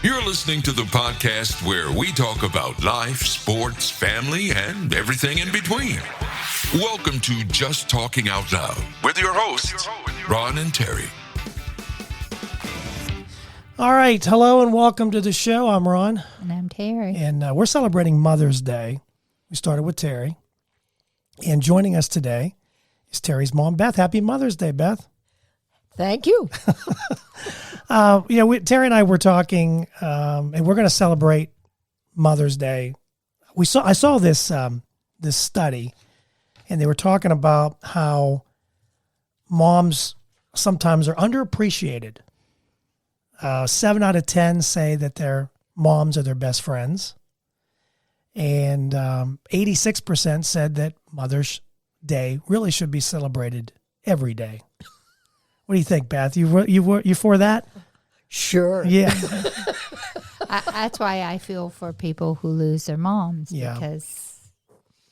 You're listening to the podcast where we talk about life, sports, family, and everything in between. Welcome to Just Talking Out Loud with your hosts, Ron and Terry. All right. Hello and welcome to the show. I'm Ron. And I'm Terry. And we're celebrating Mother's Day. We started with Terry. And joining us today is Terry's mom, Beth. Happy Mother's Day, Beth. Thank you. Terry and I were talking, and we're going to celebrate Mother's Day. I saw this study, and they were talking about how moms sometimes are underappreciated. 7 out of 10 say that their moms are their best friends, and 86% said that Mother's Day really should be celebrated every day. What do you think, Beth? You for that? Sure. Yeah. That's why I feel for people who lose their moms. Yeah. Because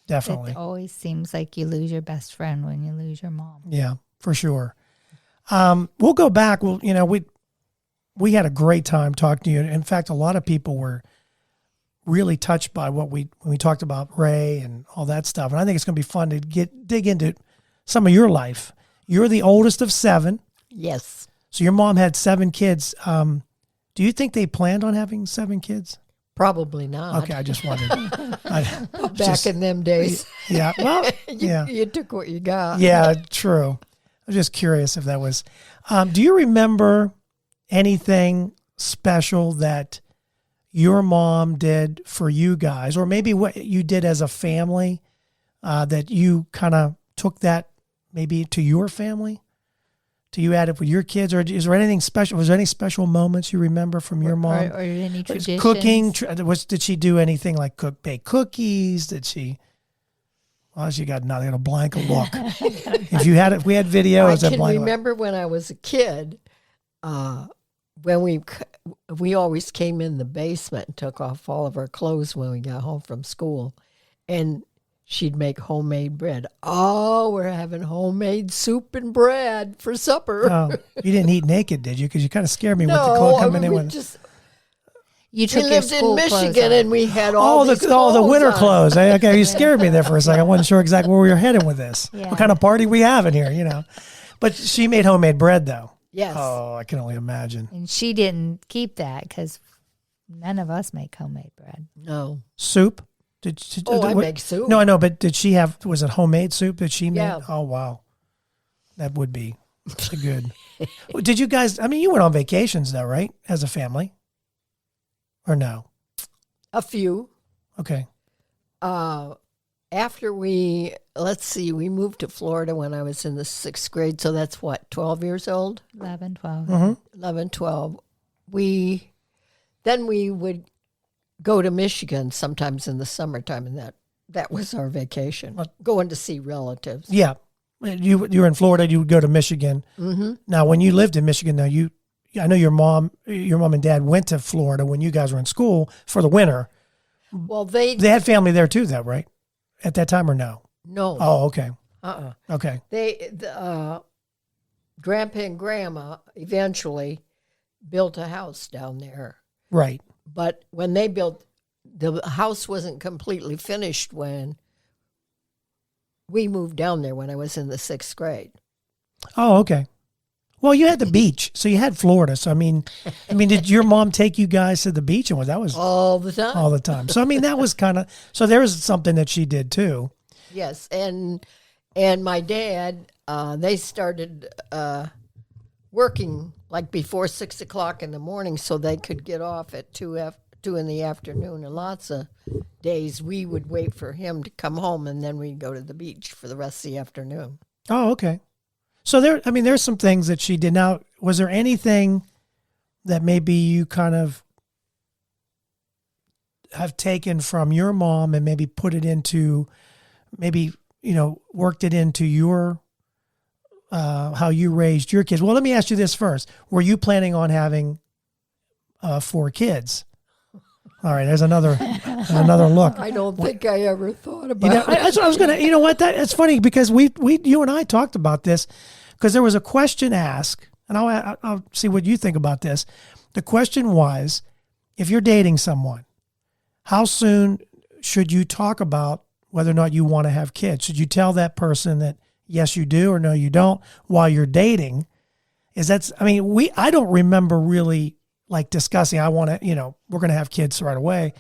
definitely. It always seems like you lose your best friend when you lose your mom. Yeah, for sure. We'll go back. We had a great time talking to you. In fact, a lot of people were really touched by when we talked about Ray and all that stuff. And I think it's going to be fun to dig into some of your life. You're the oldest of 7. Yes. So your mom had 7 kids. Do you think they planned on having 7 kids? Probably not. Okay, I just wondered. Back in them days. Yeah. Well, yeah. You took what you got. Yeah, true. I was just curious if that was. Do you remember anything special that your mom did for you guys, or maybe what you did as a family that you kind of took that maybe to your family? Do you add it with your kids, or is there anything special? Was there any special moments you remember from your mom? Or any traditions? Cooking? Did she do anything like bake cookies? Did she? Well, she got nothing. A blank look. If we had video. I can remember when I was a kid, when we always came in the basement and took off all of our clothes when we got home from school, and she'd make homemade bread. Oh, we're having homemade soup and bread for supper. Oh, you didn't eat naked, did you? Because you kind of scared me with the clothes coming in with. You took we your lived in school Michigan, and we had all the winter on. clothes. Okay, you scared me there for a second. I wasn't sure exactly where we were heading with this. Yeah. What kind of party we having here, But she made homemade bread, though. Yes. Oh, I can only imagine. And she didn't keep that because none of us make homemade bread. No. Soup? I make soup. No, I know, but was it homemade soup that she made? Yeah. Oh, wow. That would be good. Did you guys, you went on vacations though, right? As a family? Or no? A few. Okay. After we moved to Florida when I was in the 6th grade, so that's 12 years old? 11, 12. Mm-hmm. 11, 12. Then we would go to Michigan sometimes in the summertime, and that was our vacation, going to see relatives. Yeah. You were in Florida, you would go to Michigan. Mm-hmm. Now, when you lived in Michigan, I know your mom and dad went to Florida when you guys were in school for the winter. Well, they had family there too, though, right? At that time or no? No. Oh, okay. Okay. Grandpa and Grandma eventually built a house down there. Right. But when they built, the house wasn't completely finished when we moved down there when I was in the 6th grade. Oh, okay. Well, you had the beach, so you had Florida. So, did your mom take you guys to the beach? And that was all the time. All the time. So, that was kind of, so there was something that she did too. Yes. And my dad, they started working like before 6 o'clock in the morning so they could get off at 2 in the afternoon. And lots of days we would wait for him to come home, and then we'd go to the beach for the rest of the afternoon. Oh, okay. So there's some things that she did. Now, was there anything that maybe you kind of have taken from your mom and maybe put it into, worked it into your, how you raised your kids? Well, let me ask you this first. Were you planning on having 4 kids? All right, there's another look. I don't think I ever thought about it. That's what I was gonna. You know what? It's funny because you and I talked about this because there was a question asked, and I'll see what you think about this. The question was, if you're dating someone, how soon should you talk about whether or not you want to have kids? Should you tell that person that yes, you do, or no, you don't while you're dating? I don't remember really like discussing, I want to, we're going to have kids right away.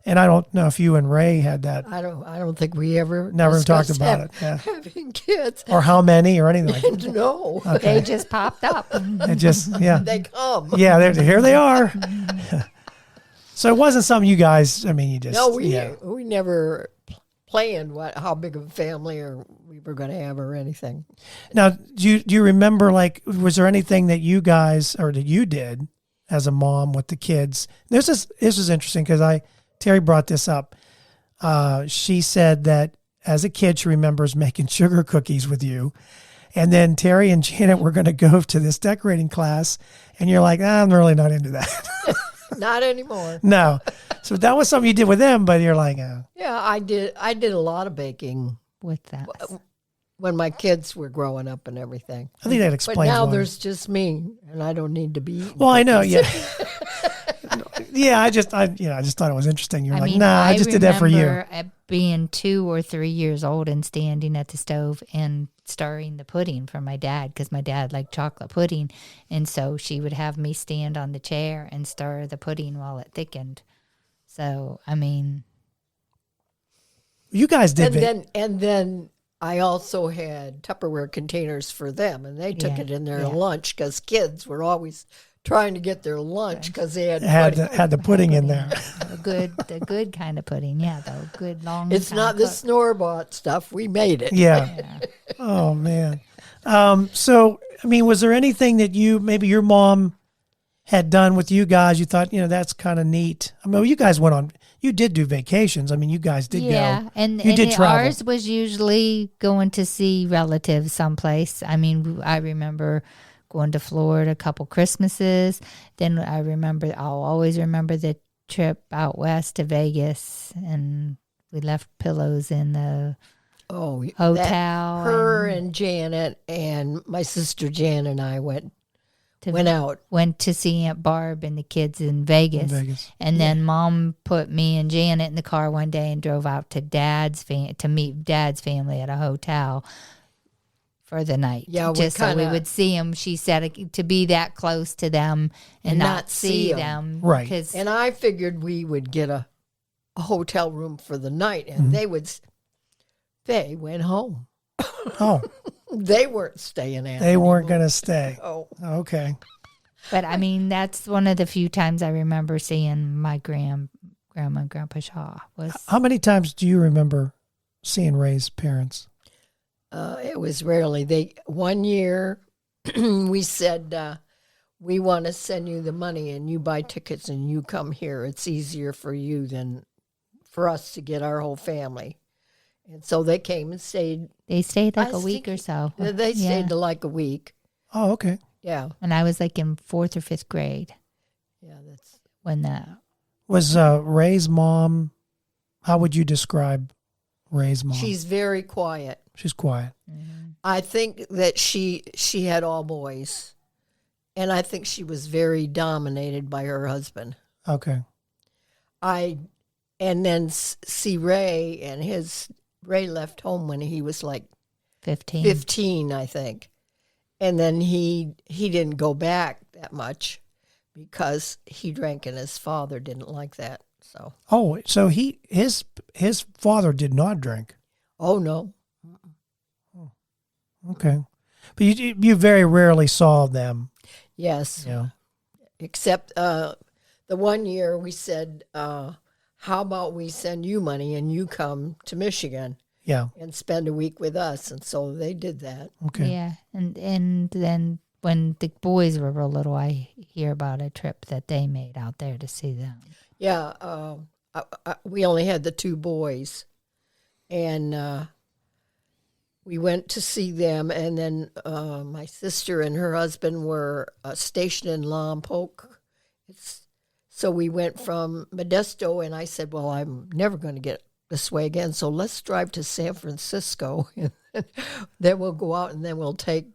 And I don't know if you and Ray had that. I don't think we ever never talked about it. Yeah. Having kids. Or how many or anything like that. No. They just popped up. It just, yeah. They come. Yeah, here they are. So it wasn't something you guys, you just. No, we never planned how big of a family or we were going to have or anything. Now, do you remember, like, was there anything that you guys or that you did as a mom with the kids? This is interesting because Terri brought this up. She said that as a kid, she remembers making sugar cookies with you. And then Terri and Janet were going to go to this decorating class. And you're like, I'm really not into that. Not anymore. No. So that was something you did with them, but you're like, Yeah, I did a lot of baking With that. when my kids were growing up and everything. I think that explains But now why. there's just me, and I don't need to be eating Well, I know, cookies. yeah. Yeah, I just thought it was interesting. You're like, nah, I just did that for you. remember at being 2 or 3 years old and standing at the stove and stirring the pudding for my dad because my dad liked chocolate pudding. And so she would have me stand on the chair and stir the pudding while it thickened. So, You guys did And then I also had Tupperware containers for them, and they took Yeah, it in their yeah. lunch because kids were always trying to get their lunch because they had the pudding in there. the good kind of pudding. Yeah, the good long. It's time not the cooked. store-bought stuff. We made it. Yeah. Oh man. So was there anything that maybe your mom had done with you guys? You thought, that's kind of neat. You guys you did do vacations. You guys did go. And you did travel. Ours was usually going to see relatives someplace. I remember going to Florida a couple Christmases. Then I'll always remember the trip out west to Vegas, and we left pillows in the hotel. Her and Janet and my sister Jan and I went out. Went to see Aunt Barb and the kids in Vegas. And then Mom put me and Janet in the car one day and drove out to to meet Dad's family at a hotel for the night. Yeah, so we would see them. She said to be that close to them and not see them. Right. And I figured we would get a hotel room for the night, and they went home. Oh. They weren't staying at. They weren't going to stay. Oh. Okay. But that's one of the few times I remember seeing my grandma and Grandpa Shaw. How many times do you remember seeing Ray's parents? It was rarely. One year we said, we want to send you the money and you buy tickets and you come here. It's easier for you than for us to get our whole family. And so they came and stayed. They stayed like a week or so. They stayed like a week. Oh, okay. Yeah. And I was like in 4th or 5th grade. Yeah, that's when that was Ray's mom. How would you describe Ray's mom? She's very quiet. She's quiet. Mm-hmm. I think that she had all boys, and I think she was very dominated by her husband. Okay. And then see Ray, and Ray left home when he was like 15, I think. And then he didn't go back that much because he drank and his father didn't like that. So. Oh, so his father did not drink. Oh no. Oh, okay. But you very rarely saw them. Yes. Yeah. Except the one year we said, how about we send you money and you come to Michigan? Yeah. And spend a week with us. And so they did that. Okay. Yeah. And then when the boys were real little, I hear about a trip that they made out there to see them. Yeah. We only had the 2 boys. And we went to see them. And then my sister and her husband were stationed in Lompoc. So we went from Modesto, and I said, well, I'm never going to get this way again, so let's drive to San Francisco. And then we'll go out, and then we'll take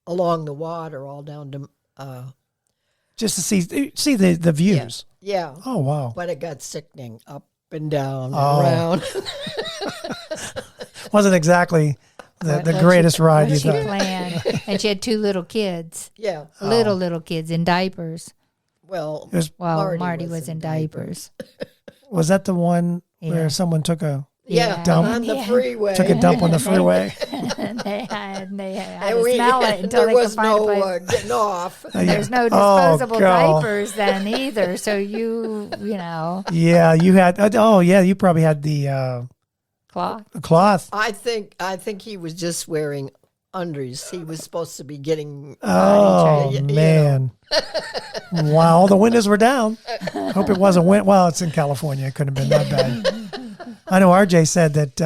along the water all down to just to see the views. Yeah. Oh wow! But it got sickening, up and down, Oh. and around. Wasn't exactly the greatest ride you She thought. planned, and she had 2 little kids, Yeah. little kids in diapers. Well, It was, Well, Marty was in diapers. was that the one Yeah. where someone took a yeah, Dump. on the Yeah. freeway. took a dump on the freeway? they had And to smell it until there they could was find no a place. getting off. There's no Oh, disposable God. diapers then either. So you know, Yeah, you had. Oh yeah, you probably had the cloth. cloth. I think he was just wearing undies. He was supposed to be getting. Oh you know. man! Wow, all the windows were down. Hope it wasn't wind. Well, it's in California. It couldn't have been that bad. I know RJ said that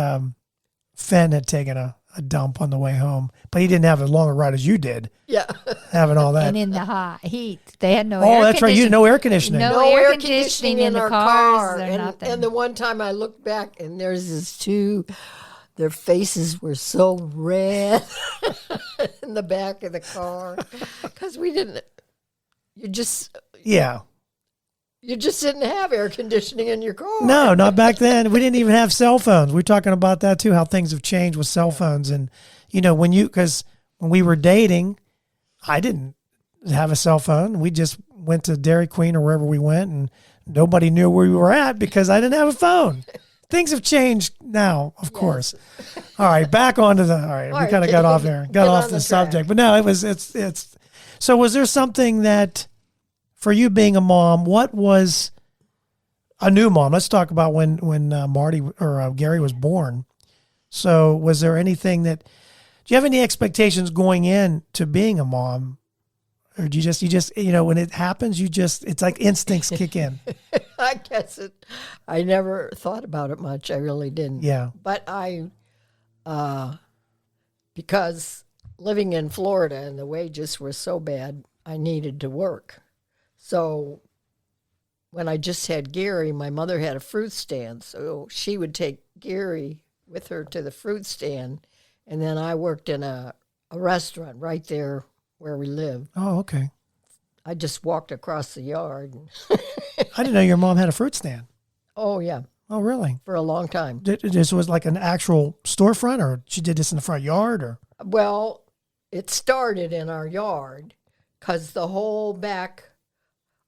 Fenn had taken a dump on the way home, but he didn't have as long a ride as you did, Yeah. having all that. And in the hot heat, they had no. Oh, air that's right. You conditioning. had no air conditioning. No air conditioning in the our cars car. or And, nothing. and the one time I looked back and there's these 2, their faces were so red in the back of the car because we didn't. Yeah. You just didn't have air conditioning in your car. No, not back then. We didn't even have cell phones. We're talking about that too, how things have changed with cell phones. And, because when we were dating, I didn't have a cell phone. We just went to Dairy Queen or wherever we went, and nobody knew where we were at because I didn't have a phone. Things have changed now, of course. All right, back onto all right, we right, kind of got off there, got get off on the the subject. But no, it's, so was there something that, for you being a mom, what was a new mom? Let's talk about when Marty or Gary was born. So was there anything do you have any expectations going in to being a mom? Or do you just, when it happens, it's like instincts kick in. I guess I never thought about it much. I really didn't. Yeah. But because living in Florida and the wages were so bad, I needed to work. So when I just had Gary, my mother had a fruit stand. So she would take Gary with her to the fruit stand. And then I worked in a restaurant right there where we lived. Oh, okay. I just walked across the yard. I didn't know your mom had a fruit stand. Oh, yeah, Oh, really? for a long time. This was like an actual storefront, or she did this in the front yard, or? Well, it started in our yard because the whole back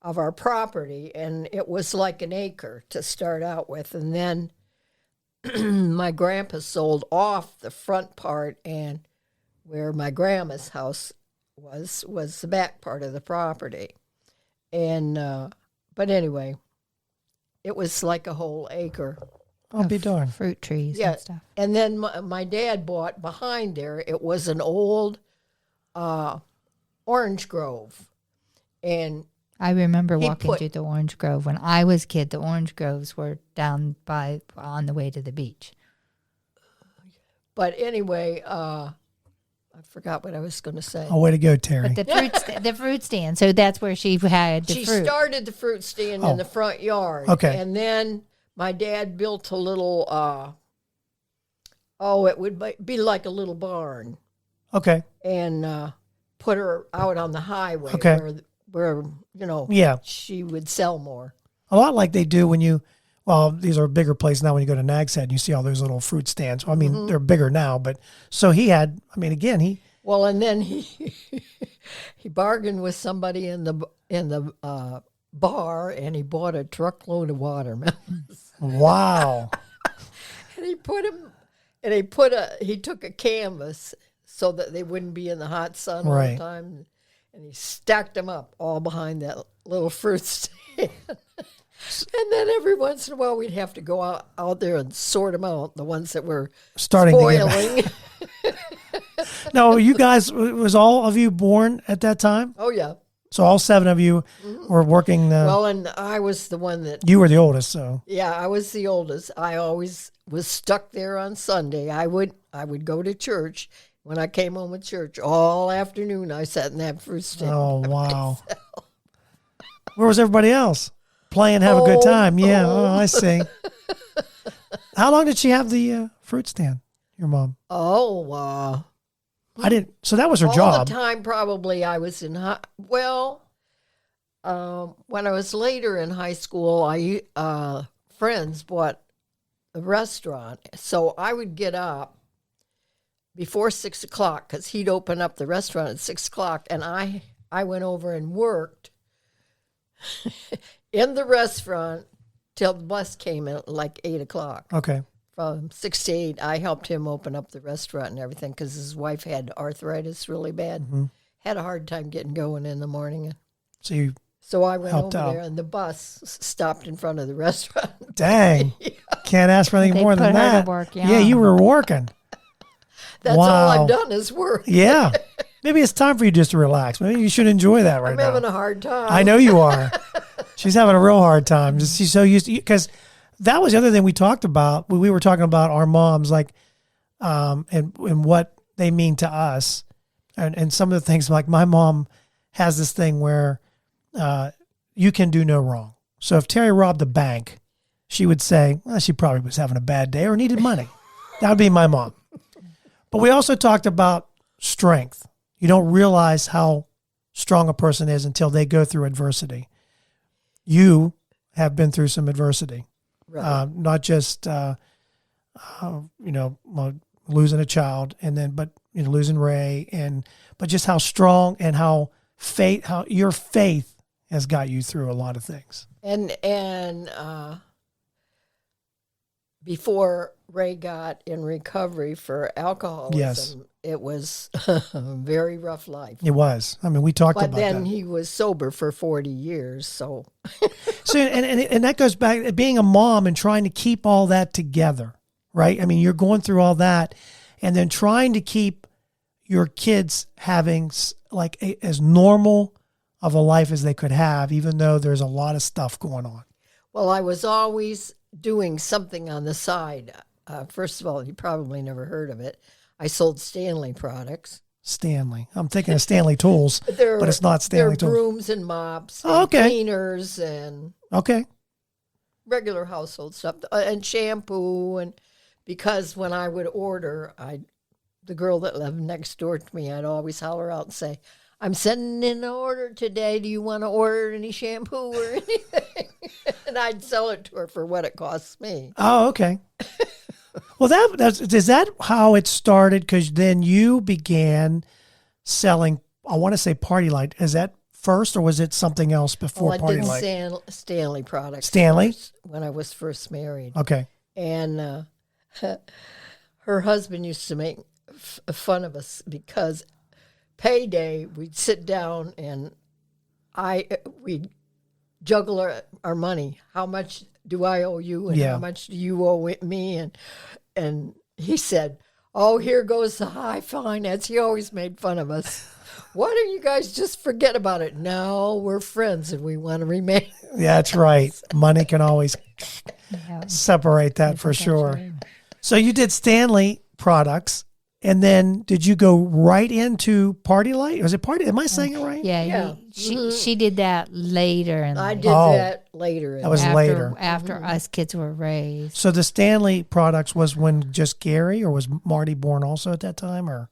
of our property, and it was like an acre to start out with. And then my grandpa sold off the front part, and where my grandma's house was the back part of the property. And but anyway, it was like a whole acre. I'll be darned. Fruit trees Yeah, and stuff. and then my dad bought behind there. It was an old orange grove, and I remember He walking put- through the orange grove when I was a kid. The orange groves were down on the way to the beach. but anyway, I forgot what I was going to say. Oh, way to go, Terry. But the fruit stand. So that's where she had the She fruit. started the fruit stand Oh. in the front yard. Okay. And then my dad built a little, it would be like a little barn, Okay. and put her out on the highway Okay. where Yeah. she would sell more. A lot like they do when these are bigger places now when you go to Nag's Head and you see all those little fruit stands. I mean, they're bigger now, but so he had, again, Well, and then he he bargained with somebody in the bar, and he bought a truckload of watermelons. wow. And he took a canvas so that they wouldn't be in the hot sun all Right. the time, and he stacked them up all behind that little fruit stand. And then every once in a while we'd have to go out there and sort them out, the ones that were Starting to get spoiling. No, you guys, was all of you born at that time? Oh, yeah. So all 7 of you were working. Well, and I was the one that, You were the oldest, so. yeah, I was the oldest. I always was stuck there on Sunday. I would go to church. When I came home with church, all afternoon I sat in that fruit stand. Oh, wow. Where was everybody else? Playing, have a good time. Yeah, I see. How long did she have the fruit stand, your mom? Oh, I didn't. So that was her all job. the time probably I was in when I was later in high school, friends bought a restaurant. So I would get up before 6 o'clock because he'd open up the restaurant at 6 o'clock. And I went over and worked in the restaurant till the bus came in at like 8 o'clock. Okay. From 6 to 8, I helped him open up the restaurant and everything because his wife had arthritis really bad. Mm-hmm. Had a hard time getting going in the morning. So I went helped over out. there, and the bus stopped in front of the restaurant. Dang. Can't ask for anything They more than put her to that. work, Yeah, yeah. you were working. That's Wow. all I've done is work. Yeah. Maybe it's time for you just to relax. Maybe you should enjoy that right I'm now. having a hard time. I know you are. She's having a real hard time. She's so used to, because that was the other thing we talked about. We were talking about our moms, like, and what they mean to us. And some of the things, like my mom has this thing where you can do no wrong. So if Terry robbed the bank, she would say, well, she probably was having a bad day or needed money. That would be my mom. But we also talked about strength. You don't realize how strong a person is until they go through adversity. You have been through some adversity, Right. not just losing a child, and then losing Ray, but just how strong and how your faith has got you through a lot of things. And before Ray got in recovery for alcoholism, Yes. it was a very rough life. It was. I mean, we talked But about then that. he was sober for 40 years, so So, and that goes back to being a mom and trying to keep all that together, right? I mean, you're going through all that, and then trying to keep your kids having like as normal of a life as they could have, even though there's a lot of stuff going on. well, I was always doing something on the side. First of all, you probably never heard of it. I sold Stanley products. Stanley. I'm thinking of Stanley Tools, but it's not Stanley They're Tools. brooms and mops, and Oh, okay. cleaners, and Okay. regular household stuff, and shampoo. And because when I would order, the girl that lived next door to me, I'd always holler out and say, "I'm sending in an order today. Do you want to order any shampoo or anything?" And I'd sell it to her for what it costs me. Oh, okay. Well, is that how it started? Because then you began selling, I want to say Party Light. Is that first, or was it something else before Well, I Party did Light? Stanley products. Stanley? first, when I was first married. Okay. And her husband used to make fun of us because payday, we'd sit down and we'd juggle our money. How much do I owe you, and Yeah. how much do you owe me? And he said, "Oh, here goes the high finance." He always made fun of us. Why don't you guys just forget about it? No, we're friends and we want to remain. Yeah, that's right. Money can always Yeah. separate that for sure. So you did Stanley products, and then did you go right into Party Light? Was it Party? Am I saying it right? Yeah, Yeah. she did that later, and I did Oh. that later. That was later. after us kids were raised. So the Stanley products was when just Gary, or was Marty born also at that time, or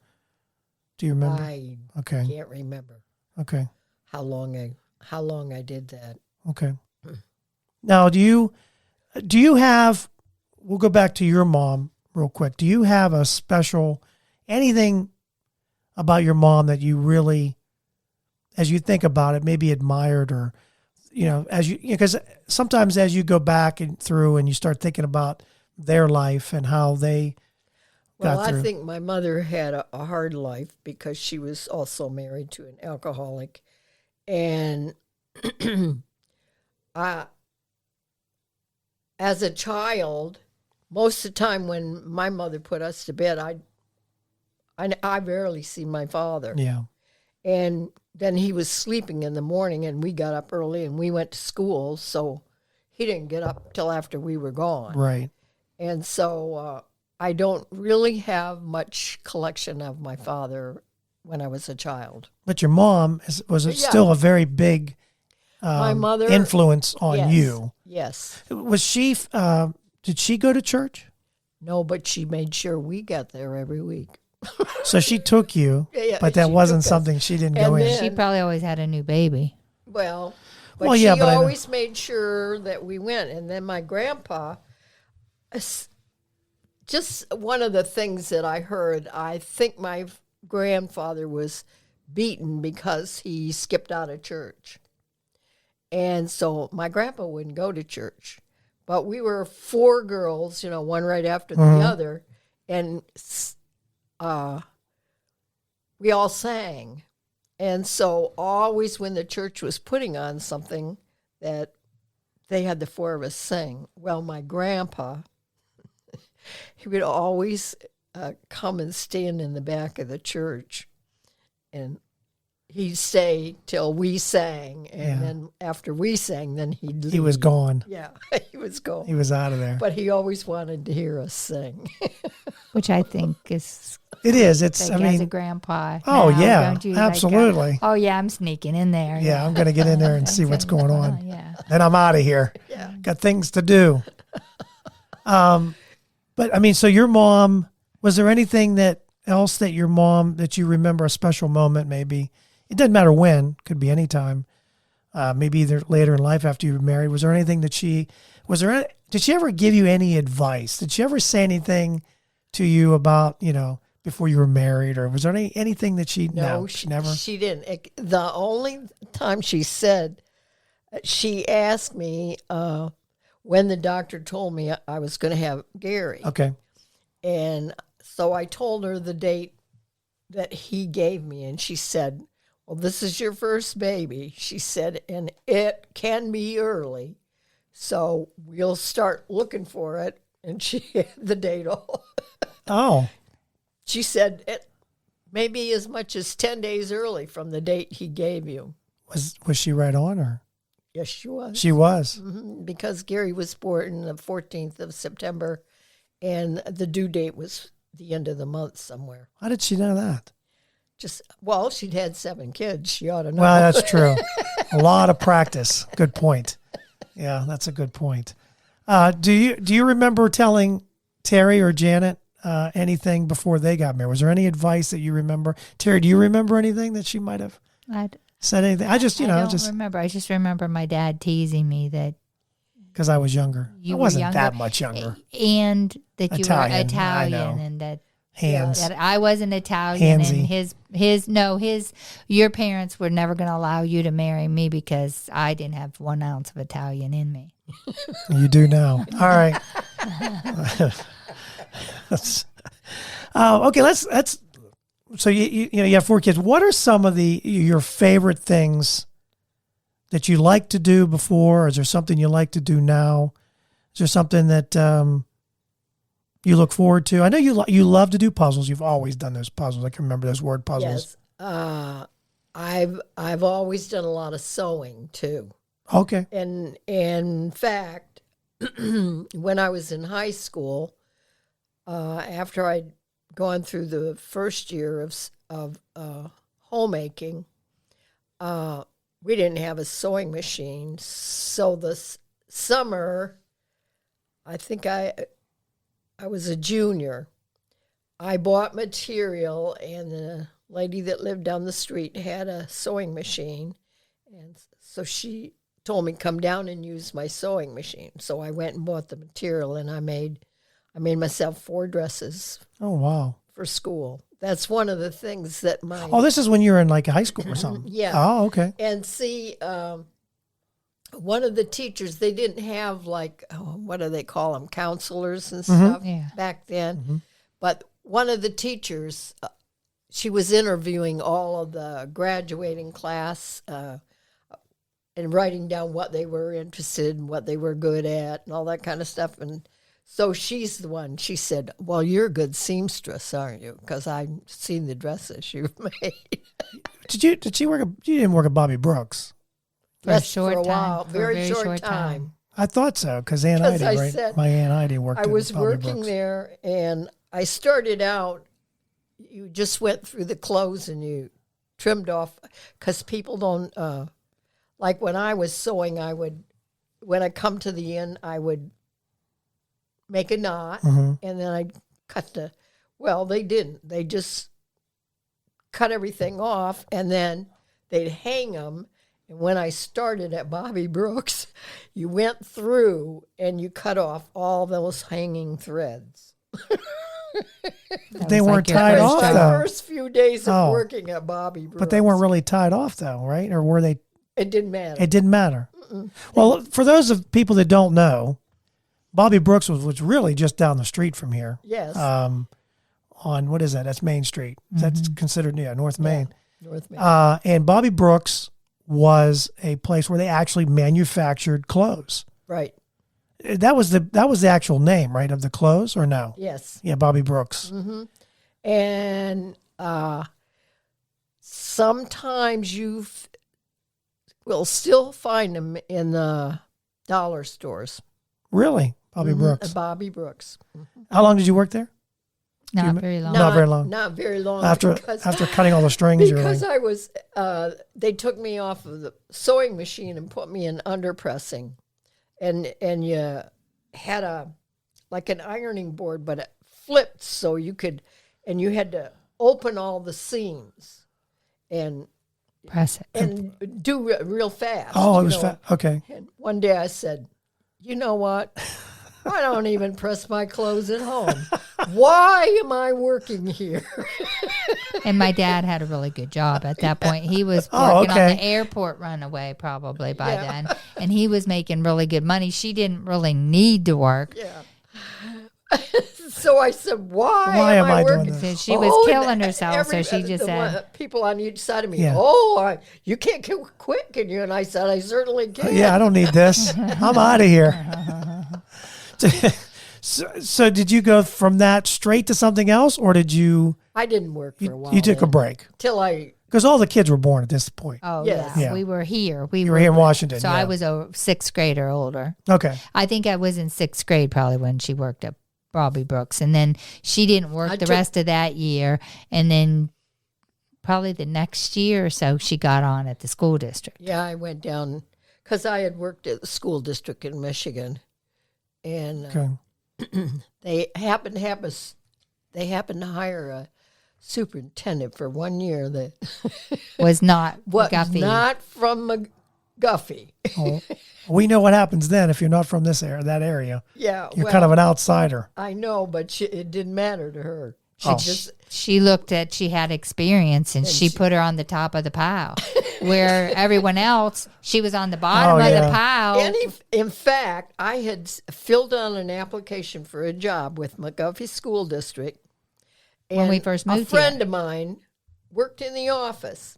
do you remember? I Okay. can't remember Okay. how long I did that. Okay. Now, do you have, we'll go back to your mom real quick. Do you have a special, anything about your mom that you really, as you think about it, maybe admired, or, because sometimes as you go back and through and you start thinking about their life and how they Well, got through. I think my mother had a hard life because she was also married to an alcoholic. And as a child, most of the time when my mother put us to bed, I rarely see my father. Yeah. And then he was sleeping in the morning, and we got up early and we went to school. So he didn't get up till after we were gone. Right. And so I don't really have much collection of my father when I was a child. But your mom was Yeah. still a very big My mother influence on yes, you. Yes. Was she, did she go to church? No, but she made sure we got there every week. So she took you, Yeah, but that she wasn't took us. something she didn't And go in. then- She probably always had a new baby. Well, But Well, she yeah, but I know. always made sure that we went. And then my grandpa, just one of the things that I heard, I think my grandfather was beaten because he skipped out of church. And so my grandpa wouldn't go to church. But we were 4 girls, one right after the other. And we all sang. And so always when the church was putting on something that they had the 4 of us sing. Well, my grandpa, he would always come and stand in the back of the church. And he'd stay till we sang. And then after we sang, then he'd leave. He was gone. Yeah, he was gone. He was out of there. But he always wanted to hear us sing. Which I think is It is. It's, like I as a mean, grandpa. oh, now, yeah, don't you, absolutely. Like, oh, yeah, I'm sneaking in there. yeah, I'm going to get in there and see what's going on. Oh, yeah. Then I'm out of here. Yeah. Got things to do. But I mean, so your mom, was there anything else that your mom, that you remember, a special moment maybe? It doesn't matter when, could be any time. Maybe either later in life after you were married. Was there anything that did she ever give you any advice? Did she ever say anything to you about, before you were married, or was there anything that she, No, she never? She didn't. The only time she said, she asked me when the doctor told me I was going to have Gary. Okay. And so I told her the date that he gave me, and she said, well, this is your first baby. She said, and it can be early, so we'll start looking for it. And she had the date all. Oh. She said it may be as much as 10 days early from the date he gave you. Was she right on, or? Yes, she was. She was. Mm-hmm. Because Gary was born the 14th of September, and the due date was the end of the month somewhere. How did she know that? She'd had 7 kids. She ought to know. Well, that's true. A lot of practice. Good point. Yeah, that's a good point. Do you remember telling Terri or Janet anything before they got married? Was there any advice that you remember? Terri, do you remember anything that she might have said anything? I don't remember. I just remember my dad teasing me that because I was younger. I wasn't that much younger. And that you were Italian, Italian, and that hands. that I wasn't Italian, Handsy. and your parents were never going to allow you to marry me because I didn't have 1 ounce of Italian in me. You do now. All right. Okay. Let's. So you have 4 kids. What are some of your favorite things that you like to do before? Or is there something you like to do now? Is there something that you look forward to? I know you love to do puzzles. You've always done those puzzles. I can remember those word puzzles. Yes. I've always done a lot of sewing too. Okay. And in fact, when I was in high school, after I'd gone through the first year of homemaking, we didn't have a sewing machine. So this summer, I think I was a junior. I bought material, and the lady that lived down the street had a sewing machine. And so she told me, come down and use my sewing machine. So I went and bought the material, and I made myself 4 dresses. Oh, wow. For school. That's one of the things that Oh, this is when you were in like high school or something. Yeah. Oh, okay. And see, one of the teachers, they didn't have like, what do they call them, counselors and stuff back then. Mm-hmm. But one of the teachers, she was interviewing all of the graduating class and writing down what they were interested in, what they were good at, and all that kind of stuff. And so she's the one. She said, well, you're a good seamstress, aren't you? Because I've seen the dresses you've made. Did you didn't work at Bobby Brooks? For a short time. While, very short time. I thought so, because Aunt Heidi, right? My Aunt Heidi worked at Bobby Brooks. I was working there, and I started out, you just went through the clothes and you trimmed off, because people don't, like when I was sewing, when I come to the end, I would make a knot, and then I'd cut they didn't. They just cut everything off, and then they'd hang them, And when I started at Bobby Brooks, you went through and you cut off all those hanging threads. They weren't tied That off, was my though. first few days of Oh. working at Bobby Brooks. But they weren't really tied off, though, right? Or were they? It didn't matter. It didn't matter. Well, for those of people that don't know, Bobby Brooks was really just down the street from here. Yes. On what is that? That's Main Street. That's considered North Main. North Main. And Bobby Brooks was a place where they actually manufactured clothes. Right. That was the actual name, right, of the clothes, or no? Yes. Yeah, Bobby Brooks. And sometimes you will still find them in the dollar stores. Really, Bobby Brooks. Bobby Brooks. How long did you work there? Not very long. Not very long. Not very long. After cutting all the strings, you're like, Because I was, they took me off of the sewing machine and put me in underpressing, and you had like an ironing board, but it flipped so you could, and you had to open all the seams and Press it. and do it real fast. oh, it you was know. fat. Okay. And one day I said, you know what? I don't even press my clothes at home. Why am I working here? And my dad had a really good job at that point. He was Oh, working okay. on the airport runaway probably by Yeah. then. And he was making really good money. She didn't really need to work. Yeah. So I said, why am I doing working? this? So she was and killing herself, so she just the said, people on each side of me, Yeah. You can't quit, can you? And I said, I certainly can. Yeah, I don't need this. I'm out of here. So did you go from that straight to something else, or did you I didn't work for a while. you took a then, break? till I Because all the kids were born at this point. oh, Yes. yeah, Yeah. we were here. You were here in Washington. So yeah. I was a sixth grade or older. Okay. I think I was in sixth grade probably when she worked at Bobby Brooks. And then she didn't work I the took- rest of that year. And then probably the next year or so, she got on at the school district. Yeah, I went down because I had worked at the school district in Michigan, and Okay. they happened to hire a superintendent for 1 year that Was not was Guffey. not from McGuffey. Well, we know what happens then if you're not from that area. Yeah, You're kind of an outsider. I know, but it didn't matter to her. She Oh. just She looked at, she had experience and she put her on the top of the pile. Where everyone else, she was on the bottom Oh, of yeah. the pile. and in fact, I had filled out an application for a job with McGuffey School District. When we and first a moved friend here. of mine worked in the office,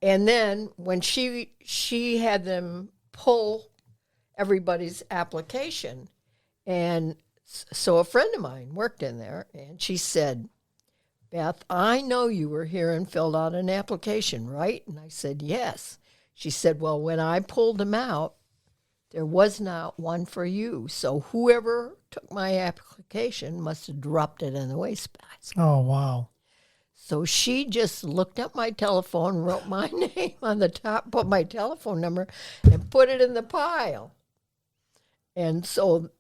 and then when she had them pull everybody's application, and so a friend of mine worked in there, and she said, Beth, I know you were here and filled out an application, right? And I said, yes. She said, well, when I pulled them out, there was not one for you. So whoever took my application must have dropped it in the wastebasket. Oh, wow. So she just looked up my telephone, wrote my name on the top, put my telephone number, and put it in the pile. And so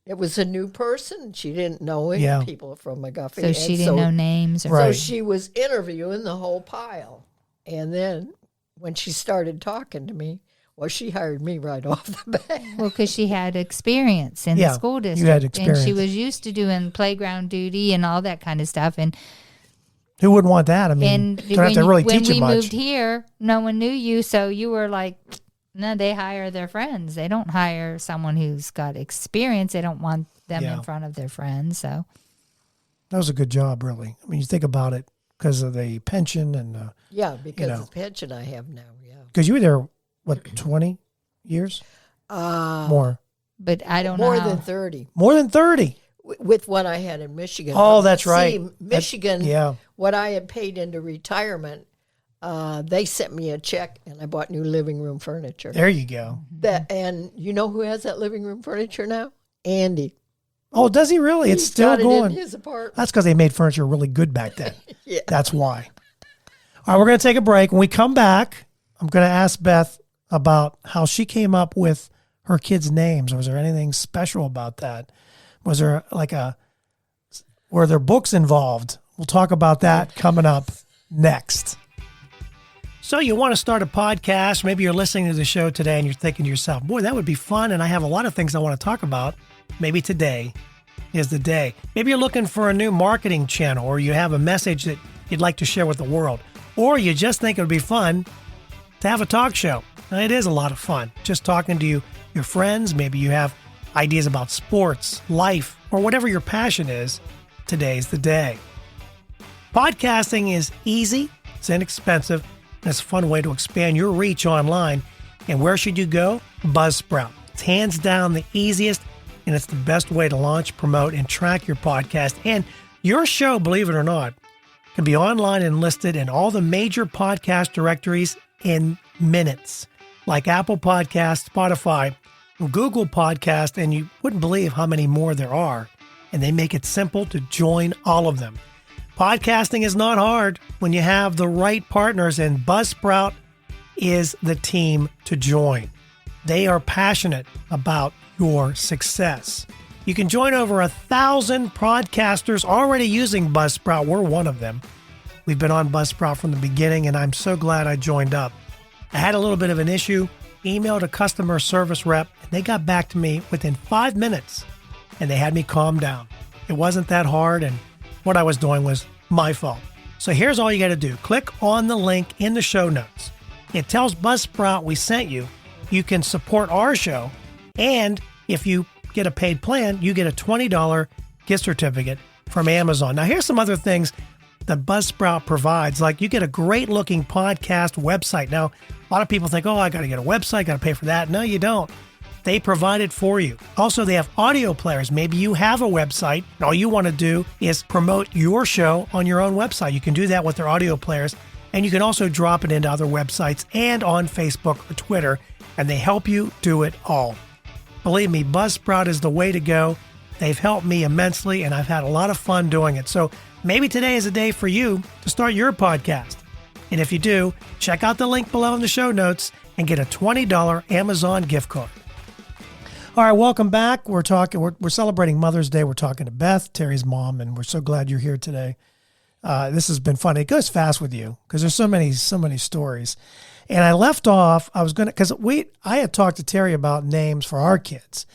it was a new person. She didn't know any Yeah. people from McGuffey. So she And didn't know names. Or Right. So she was interviewing the whole pile. And then when she started talking to me, well, she hired me right off the bat. Well, because she had experience in Yeah, the school you district. had And she experience. was used to doing playground duty and all that kind of stuff. And Who wouldn't want that? I mean, you don't have to really when teach we you much. moved here, no one knew you. So you were like, no, they hire their friends. They don't hire someone who's got experience. They don't want them Yeah. in front of their friends. So That was a good job, really. I mean, you think about it because of the pension and Yeah, because know. of the pension I have now, yeah. because you were there, what, 20 years? More. but I don't More know. than How, 30. More than 30. With what I had in Michigan. Oh, that's See, right. Michigan, Yeah. what I had paid into retirement, they sent me a check and I bought new living room furniture. There you go. And you know who has that living room furniture now? Andy. Oh, does he really? It's He's still got it going. in his apartment. That's because they made furniture really good back then. Yeah. That's why. All right, we're going to take a break. When we come back, I'm going to ask Beth about how she came up with her kids' names. Was there anything special about that? Was there were there books involved? We'll talk about that coming up next. So you want to start a podcast. Maybe you're listening to the show today and you're thinking to yourself, boy, that would be fun. And I have a lot of things I want to talk about. Maybe today is the day. Maybe you're looking for a new marketing channel, or you have a message that you'd like to share with the world, or you just think it would be fun to have a talk show. Now, it is a lot of fun just talking to your friends. Maybe you have ideas about sports, life, or whatever your passion is. Today's the day. Podcasting is easy, it's inexpensive, and it's a fun way to expand your reach online. And where should you go? Buzzsprout. It's hands down the easiest, and it's the best way to launch, promote, and track your podcast. And your show, believe it or not, can be online and listed in all the major podcast directories in minutes, like Apple Podcasts, Spotify, Google Podcast, and you wouldn't believe how many more there are. And they make it simple to join all of them. Podcasting is not hard when you have the right partners, and Buzzsprout is the team to join. They are passionate about your success. You can join over 1,000 podcasters already using Buzzsprout. We're one of them. We've been on Buzzsprout from the beginning, and I'm so glad I joined up. I had a little bit of an issue, emailed a customer service rep, and they got back to me within 5 minutes, and they had me calm down. It wasn't that hard, and what I was doing was my fault. So here's all you got to do. Click on the link in the show notes. It tells Buzzsprout we sent you. You can support our show, and if you get a paid plan, you get a $20 gift certificate from Amazon. Now, here's some other things that Buzzsprout provides. Like, you get a great looking podcast website. Now, a lot of people think, oh, I got to get a website, got to pay for that. No, you don't. They provide it for you. Also, they have audio players. Maybe you have a website, and all you want to do is promote your show on your own website. You can do that with their audio players, and you can also drop it into other websites and on Facebook or Twitter, and they help you do it all. Believe me, Buzzsprout is the way to go. They've helped me immensely, and I've had a lot of fun doing it. So maybe today is a day for you to start your podcast. And if you do, check out the link below in the show notes and get a $20 Amazon gift card. All right, welcome back. We're celebrating Mother's Day. We're talking to Beth, Terry's mom, and we're so glad you're here today. This has been fun. It goes fast with you because there's so many stories. And I left off, I had talked to Terry about names for our kids.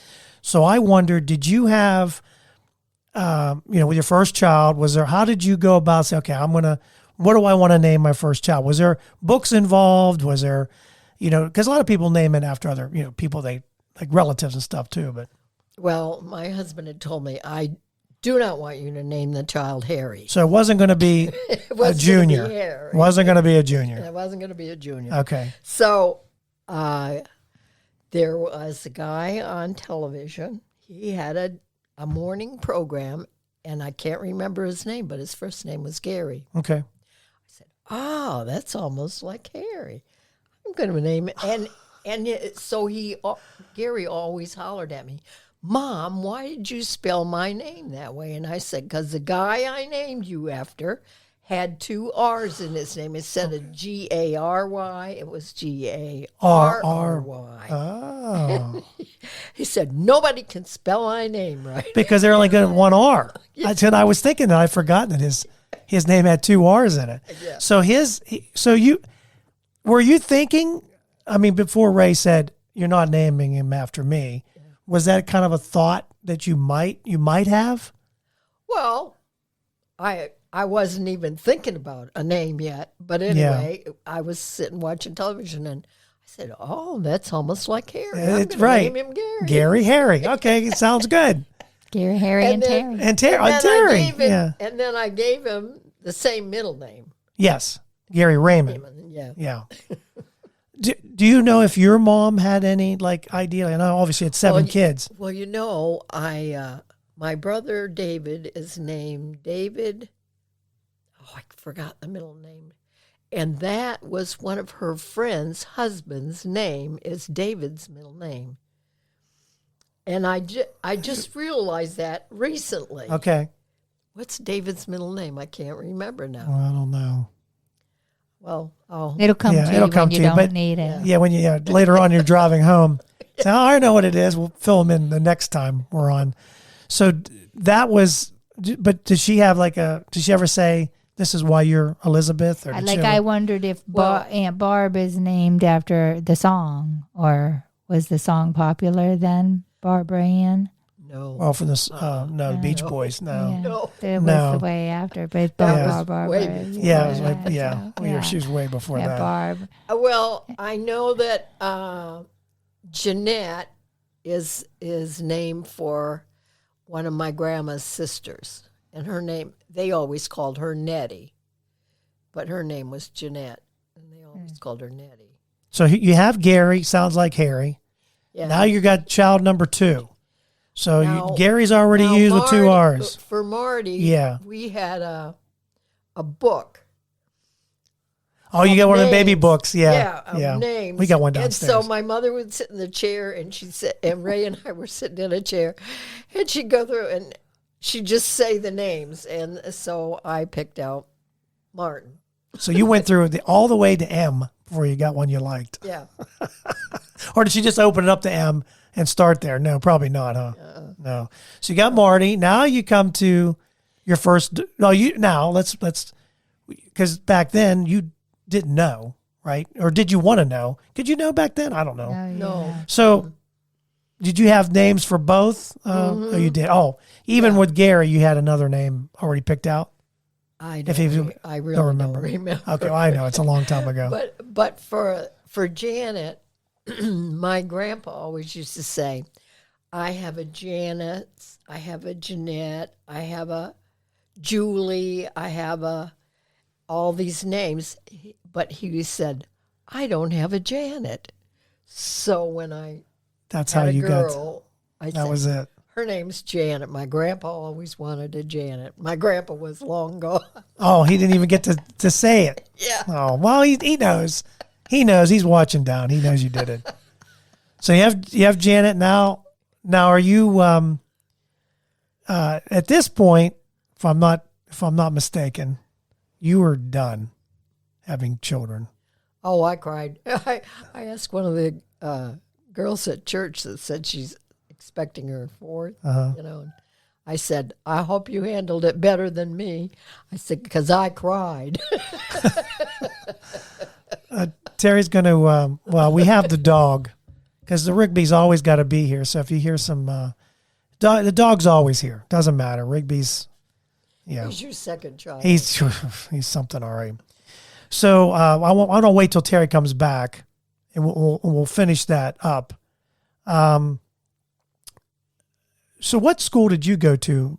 So I wondered, did you have, with your first child, how did you go about saying, okay, what do I want to name my first child? Was there books involved? Was there, because a lot of people name it after other, people they, like relatives and stuff too, but. Well, my husband had told me, I do not want you to name the child Harry. So it wasn't going to be a junior. It wasn't going to be a junior. It wasn't going to be a junior. Okay. So there was a guy on television. He had a morning program, and I can't remember his name, but his first name was Gary. Okay. I said, oh, that's almost like Harry. I'm going to name it. So Gary always hollered at me, Mom, why did you spell my name that way? And I said, because the guy I named you after had 2 R's in his name. Instead of Gary, it was Garry. Oh. He said, nobody can spell my name right. Because they're only good at 1 R. Yeah. I was thinking that I'd forgotten that his name had 2 R's in it. Yeah. So were you thinking, before Ray said, you're not naming him after me, was that kind of a thought that you might have? Well, I wasn't even thinking about a name yet. But anyway, I was sitting watching television, and I said, oh, that's almost like Harry. It's right. Name him Gary. Gary Harry. Okay, it sounds good. Gary, Harry, and Terry. And Terry. And then I gave him the same middle name. Yes, Gary Raymond. Yeah. Do you know if your mom had any idea? I know obviously it's 7 kids. Well, my brother David is named David. Oh, I forgot the middle name. And that was one of her friends' husband's name is David's middle name. And I just realized that recently. Okay. What's David's middle name? I can't remember now. Well, I don't know. Well, it'll come to you when you don't need it. Yeah, when later on you're driving home. Say, oh, I know what it is. We'll fill them in the next time we're on. So that was, but did she have did she ever say This is why you're Elizabeth? Or did she I ever- wondered if Well- Aunt Barb is named after the song, or was the song popular then, Barbara Ann? No. Oh, from this, no, Beach Boys, no. Yeah, No. it was No. the way after, but That Barb, was way Barbara. before Yeah, it was that. like, yeah. so, Well, yeah, she was way before yeah, that. Barb. Well, I know that Jeanette is named for one of my grandma's sisters, and her name, they always called her Nettie, but her name was Jeanette, and they always called her Nettie. So you have Gary, sounds like Harry. Yeah. Now you got child number 2. So Now- Gary's already Now, used with 2 Marty- R's. For Marty, Yeah. we had a book. Oh, you got one of the baby names. books. Yeah. Of names. We got one And downstairs. so my mother would sit in the chair, and she'd sit, and Ray and I were sitting in a chair, and she'd go through and she'd just say the names, and so I picked out Martin. So you went through all the way to M before you got one you liked. Yeah, Or did she just open it up to M and start there? No, probably not, huh? No. So you got Marty. Now you come to your first. No, let's because back then you didn't know, right? Or did you want to know? Did you know back then? I don't know. no, So did you have names for both? Oh, you did. Oh, even with Gary, you had another name already picked out. I If don't. you I really don't don't remember. remember. Okay, well, I know it's a long time ago. But for Janet, my grandpa always used to say, "I have a Janet, I have a Jeanette, I have a Julie, I have all these names," but he said, "I don't have a Janet." So when I That's had how a you got. girl, I That said, was it. "Her name's Janet." My grandpa always wanted a Janet. My grandpa was long gone. Oh, he didn't even get to say it. Yeah. Oh, well, he knows. He knows. He's watching down. He knows you did it. So you have Janet now. Now, are you at this point? If I'm not mistaken, you were done having children. Oh, I cried. I asked one of the girls at church that said she's expecting her 4th, and I said, "I hope you handled it better than me." I said, because I cried. Terry's going to. Well, we have the dog because the Rigby's always got to be here. So if you hear some, the dog's always here. Doesn't matter. Rigby's. Yeah. He's your second child. He's something, all right. So I want to wait till Terry comes back, and we'll finish that up. So what school did you go to?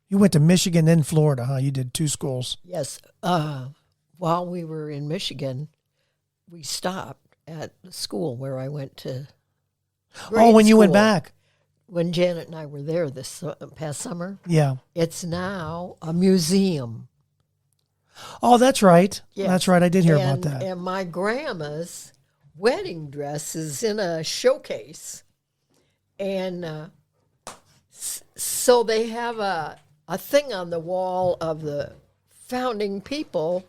You went to Michigan, then Florida, huh? You did 2 schools. Yes. While we were in Michigan, we stopped at the school where I went to. When you went school. back. When Janet and I were there this past summer, Yeah. it's now a museum. Oh, that's right. Yes. That's right. I did hear about that. And my grandma's wedding dress is in a showcase. And so they have a thing on the wall of the founding people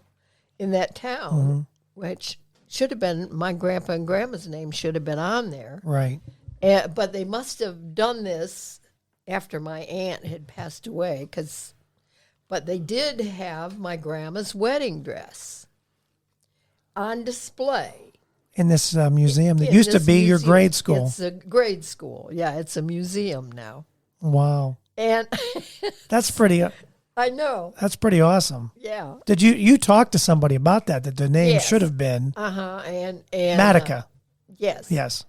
in that town, which should have been, my grandpa and grandma's name should have been on there. Right. But they must have done this after my aunt had passed away, but they did have my grandma's wedding dress on display. In this museum that in used to this be your museum. grade school. It's a grade school. Yeah, it's a museum now. Wow. And That's pretty. I know. That's pretty awesome. Yeah. Did you talk to somebody about that the name Yes. should have been And Matica? yes. Yes.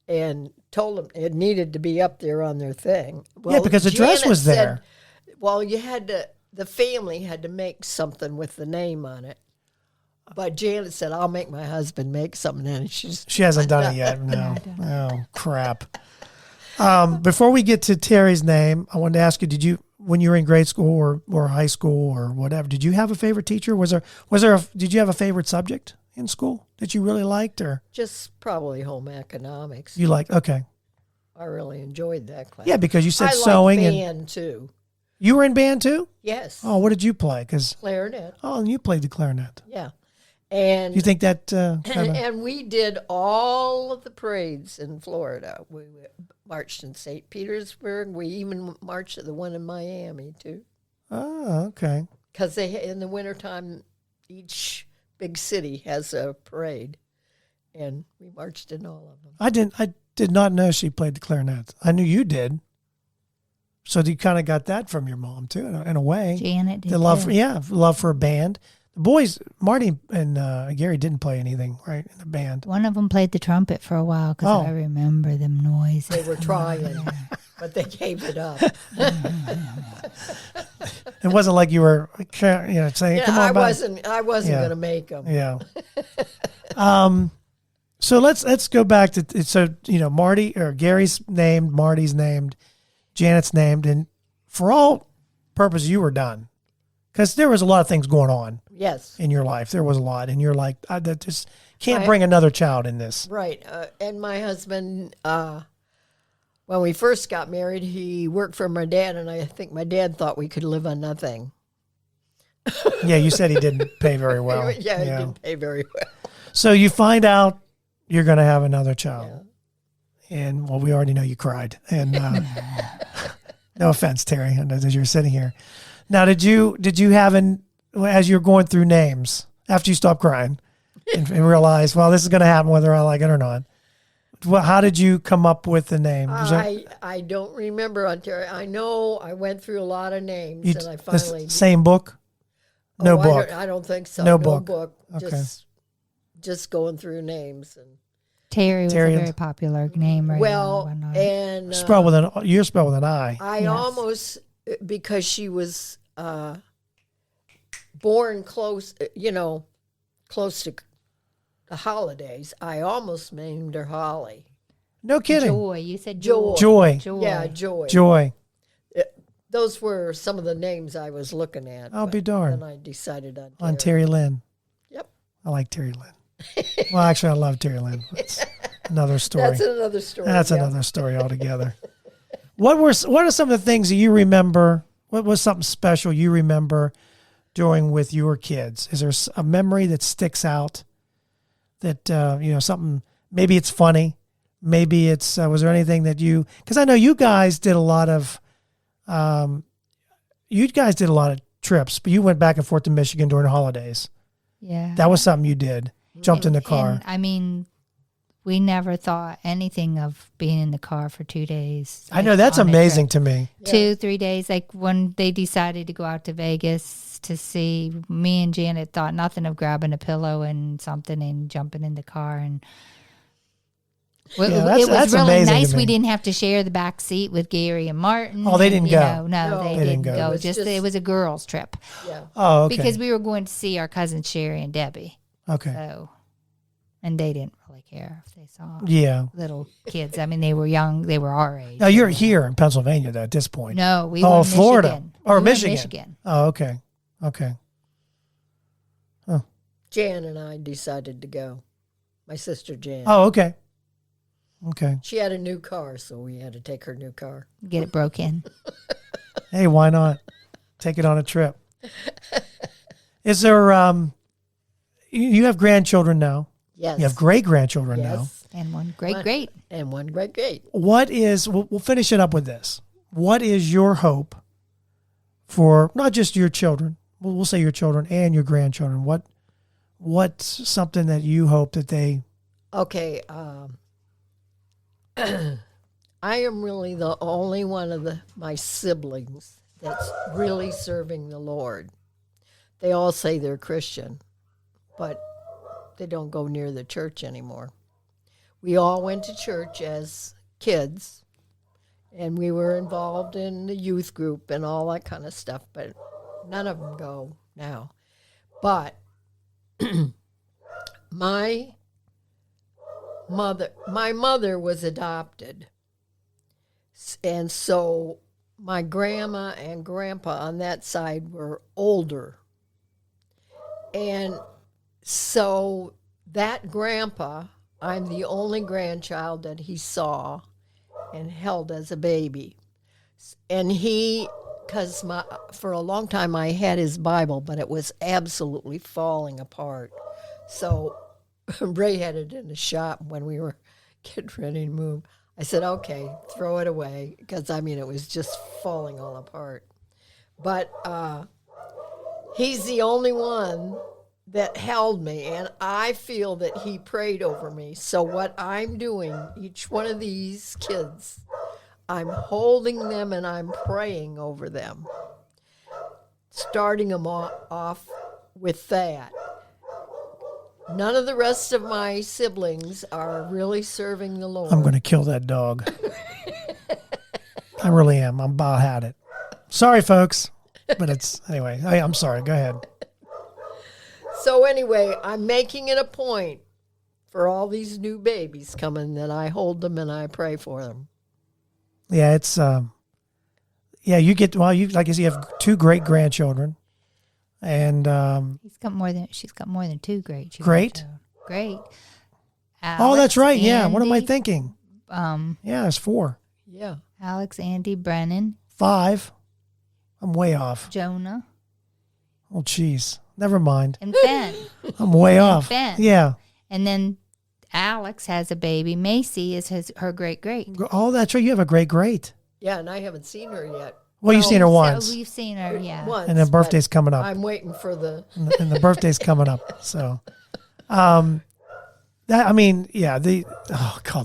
And told them it needed to be up there on their thing. Well, Yeah, because the dress Janet was said, there. well, the family had to make something with the name on it. But Janet said, "I'll make my husband make something," and She hasn't done it yet. No. Oh, crap. Before we get to Terry's name, I wanted to ask you: when you were in grade school or high school or whatever, did you have a favorite teacher? Did you have a favorite subject in school that you really liked, or just probably home economics. you liked? Okay, I really enjoyed that class. yeah, because you said I sewing liked and band too. you were in band too. Yes. Oh, what did you play? Clarinet. And you played the clarinet. Yeah. And You think that kind of? and we did all of the parades in Florida. We marched in St. Petersburg. We even marched at the one in Miami too. Oh, okay. because they in the wintertime, each big city has a parade, and we marched in all of them. I did not know she played the clarinet. I knew you did. So you kind of got that from your mom too, in a way. Janet did The love, too. love for a band. The boys, Marty and Gary, didn't play anything, right, in the band. One of them played the trumpet for a while because Oh. I remember them noises. They were trying, but they gave it up. It wasn't like you were, saying, Yeah, "Come on, I bud." wasn't Yeah. going to make them. Yeah. So let's go back to Marty or Gary's named, Marty's named, Janet's named, and for all purposes, you were done because there was a lot of things going on Yes, in your life. There was a lot, and you're like, I that just can't I- bring another child in this. right. And my husband, when we first got married, he worked for my dad, and I think my dad thought we could live on nothing. Yeah, you said he didn't pay very well. Yeah, he didn't pay very well. So you find out you're going to have another child, and well, we already know you cried. And no offense, Terry, as you're sitting here. Now, did you have as you're going through names after you stopped crying and realize, well, this is going to happen whether I like it or not? Well, how did you come up with the name? I don't remember on Terry. I know I went through a lot of names, and I this finally same book? No book. I don't think so. No No book. book. Okay. Just going through names and Terry was Terry a and- very popular name right now. whatnot. and You're spelled with an I. I Yes. almost because she was born close, close to the holidays. I almost named her Holly. No kidding. Joy. You said Joy. joy. Joy. Yeah, Joy. Joy. Those were some of the names I was looking at. I'll but be darned. Then I decided on On Terry. Terry Lynn. Yep. I like Terry Lynn. Well, actually, I love Terry Lynn. That's another story. That's another story. That's yeah. another story altogether. What are some of the things that you remember? What was something special you remember doing with your kids? Is there a memory that sticks out that something? Maybe it's funny. Maybe it's was there anything that you? Because I know you guys did a lot of trips, but you went back and forth to Michigan during the holidays. Yeah. That was something you did. Jumped in the car. And, I mean, we never thought anything of being in the car for 2 days. I know that's on a amazing trip. to me. 2-3 days. Like when they decided to go out to Vegas to see, me and Janet thought nothing of grabbing a pillow and something and jumping in the car. And that's it was really amazing to nice. me. We didn't have to share the back seat with Gary and Martin. Oh, they and, didn't you go. know, no, No. they They didn't didn't go. go. It was a girls' trip Yeah. Oh, okay. because we were going to see our cousins Sherry and Debbie. Okay. So, and they didn't really care if they saw Yeah. little kids. I mean, they were young. They were our age. Now you're here in Pennsylvania though, at this point. No, we Oh, were in Florida. Michigan. Or We were in Michigan. Michigan. Oh, okay. Okay. Jan and I decided to go. My sister Jan. Oh, okay. Okay. She had a new car, so we had to take her new car. Get it broke in. Hey, why not? Take it on a trip. Is there you have grandchildren now. Yes. You have great grandchildren now. Yes. And one great. And one great. What is we'll finish it up with this. What is your hope for not just your children, we'll say your children and your grandchildren? What's something that you hope that they Okay. I am really the only one of my siblings that's really serving the Lord. They all say they're Christian, but they don't go near the church anymore. We all went to church as kids, and we were involved in the youth group and all that kind of stuff, but none of them go now. But my mother was adopted, and so my grandma and grandpa on that side were older, and so that grandpa, I'm the only grandchild that he saw and held as a baby. And because for a long time I had his Bible, but it was absolutely falling apart. So Ray had it in the shop when we were getting ready to move. I said, okay, throw it away, because, it was just falling all apart. But He's the only one that held me, and I feel that he prayed over me. So what I'm doing, each one of these kids, I'm holding them and I'm praying over them, starting them off with that. None of the rest of my siblings are really serving the Lord. I'm going to kill that dog. I really am. I'm about had it. Sorry, folks. But it's, anyway, I'm sorry. Go ahead. So anyway, I'm making it a point for all these new babies coming that I hold them and I pray for them. Yeah, it's, you get, well, like I said, you have 2 great grandchildren. And, she's got more than 2 great children. Great? Great. Oh, that's right. Yeah. What am I Andy, thinking? Yeah, there's 4. Yeah. Alex, Andy, Brennan, 5. I'm way off. Jonah, Oh, geez. Never mind. and Ben. I'm way off. Ben. Yeah. And then Alex has a baby. Macy is her great. Oh, that's right. You have a great. Yeah, and I haven't seen her yet. Well, you've seen her once. So we've seen her, yeah. Once, And her but birthday's coming up. I'm waiting for the... And the birthday's coming up. So,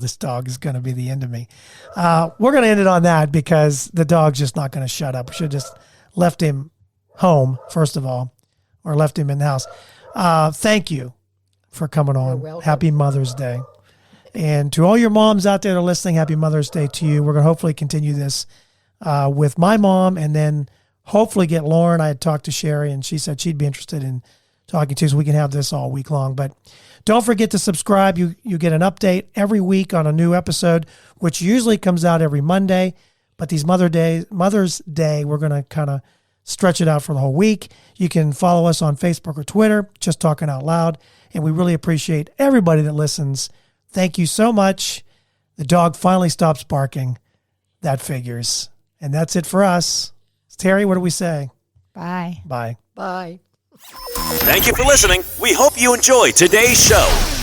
this dog is going to be the end of me. We're going to end it on that because the dog's just not going to shut up. We should have just left him home, first of all, or left him in the house. Thank you for coming on. welcome. Happy Mother's Day. And to all your moms out there that are listening, happy Mother's Day to you. We're going to hopefully continue this with my mom and then hopefully get Lauren. I had talked to Sherry and she said she'd be interested in talking to, so we can have this all week long. But don't forget to subscribe. You get an update every week on a new episode, which usually comes out every Monday. But these Mother's Day, we're going to kind of stretch it out for the whole week. You can follow us on Facebook or Twitter, Just Talking Out Loud. And we really appreciate everybody that listens. Thank you so much. The dog finally stops barking. That figures. And that's it for us. Terri, what do we say? Bye. Bye. Bye. Thank you for listening. We hope you enjoyed today's show.